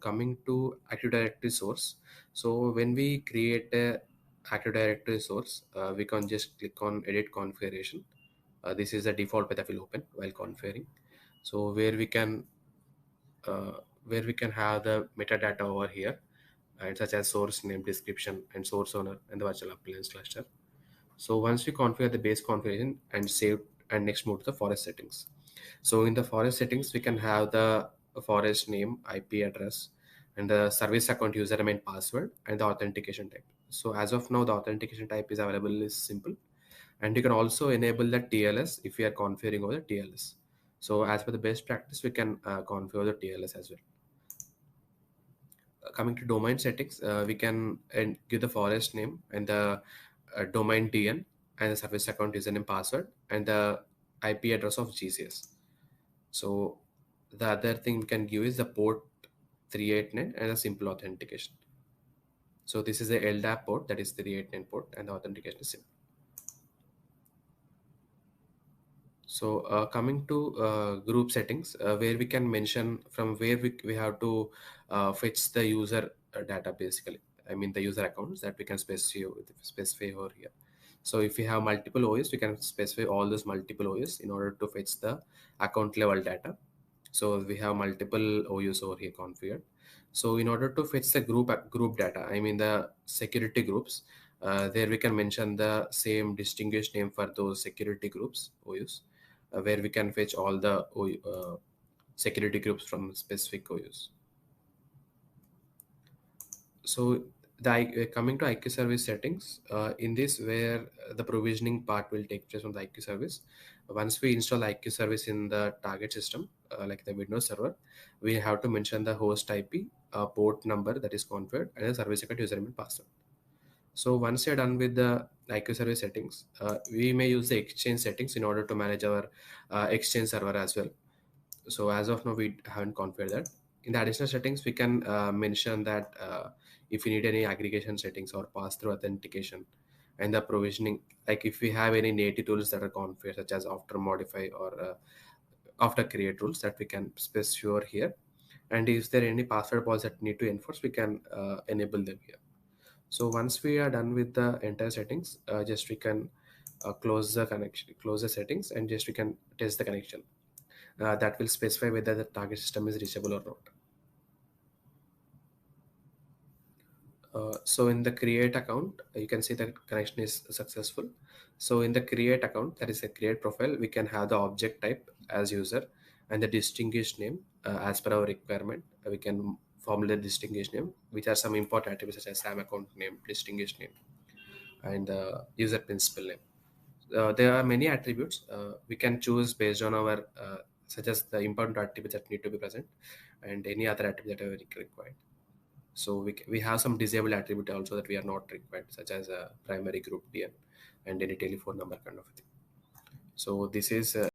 coming to Active Directory source. So when we create a Active Directory source, we can just click on Edit Configuration. This is the default path that will open while configuring. So uh, where we can have the metadata over here, and such as source name, description, and source owner, and the virtual appliance cluster. So once we configure the base configuration and save, and next move to the forest settings. So in the forest settings, we can have the forest name, IP address, and the service account username and password, and the authentication type. So as of now, the authentication type is available is simple, and you can also enable the TLS if you are configuring over the TLS. So as per the best practice, we can configure the TLS as well. Coming to domain settings, we can give the forest name and the domain DN and the service account username password and the IP address of GCS. So the other thing we can give is the port 389 and a simple authentication. So this is the LDAP port, that is 389 port, and the authentication is simple. So coming to group settings, where we can mention from where we have to fetch the user data basically. I mean the user accounts that we can specify over here. So if we have multiple OS, we can specify all those multiple OS in order to fetch the account level data. So we have multiple OUs over here configured. So in order to fetch the group data, I mean the security groups, there we can mention the same distinguished name for those security groups OUs, where we can fetch all the security groups from specific OUs. So coming to IQ service settings, in this where the provisioning part will take place on the IQ service. Once we install IQ service in the target system, like the Windows server, we have to mention the host IP, port number that is configured, and the service account username and password. So once you're done with the IQ service settings, we may use the Exchange settings in order to manage our Exchange server as well. So as of now, we haven't configured that. In the additional settings, we can mention that if you need any aggregation settings or pass-through authentication and the provisioning, like if we have any native tools that are configured, such as after modify or after create rules that we can specify over here. And if there are any password policies that need to enforce, we can enable them here. So once we are done with the entire settings, just we can close the connection, close the settings, and just we can test the connection. That will specify whether the target system is reachable or not. So in the create account, you can see that connection is successful. So in the create account, that is a create profile, we can have the object type as user and the distinguished name as per our requirement. We can formulate distinguished name, which are some important attributes such as SAM account name, distinguished name, and user principal name. There are many attributes we can choose based on our such as the important attributes that need to be present and any other attribute that are required. So we have some disabled attribute also that we are not required, such as a primary group DN and any telephone number kind of thing. So this is